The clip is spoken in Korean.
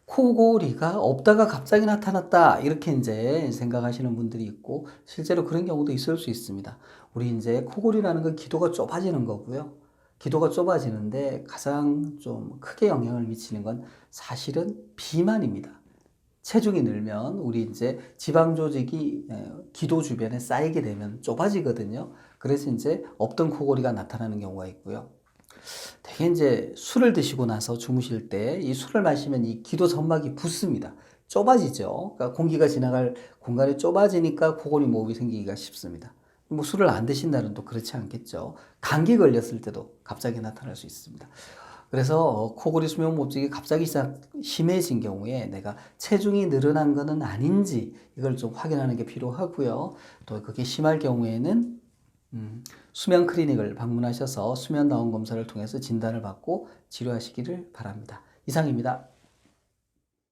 코골이가 없다가 갑자기 나타났다 이렇게 이제 생각하시는 분들이 있고 실제로 그런 경우도 있을 수 있습니다. 우리 이제 코골이라는 건 기도가 좁아지는 거고요. 기도가 좁아지는데 가장 좀 크게 영향을 미치는 건 사실은 비만입니다. 체중이 늘면 우리 이제 지방 조직이 기도 주변에 쌓이게 되면 좁아지거든요. 그래서 이제 없던 코골이가 나타나는 경우가 있고요. 대개 이제 술을 드시고 나서 주무실 때 이 술을 마시면 이 기도 점막이 붓습니다. 좁아지죠. 그러니까 공기가 지나갈 공간이 좁아지니까 코골이 모음이 생기기가 쉽습니다. 뭐 술을 안 드신 날은 또 그렇지 않겠죠. 감기 걸렸을 때도 갑자기 나타날 수 있습니다. 그래서 코골이 수면무호흡증이 갑자기 심해진 경우에 내가 체중이 늘어난 것은 아닌지 이걸 좀 확인하는 게 필요하고요. 또 그게 심할 경우에는 수면 클리닉을 방문하셔서 수면 나원 검사를 통해서 진단을 받고 치료하시기를 바랍니다. 이상입니다.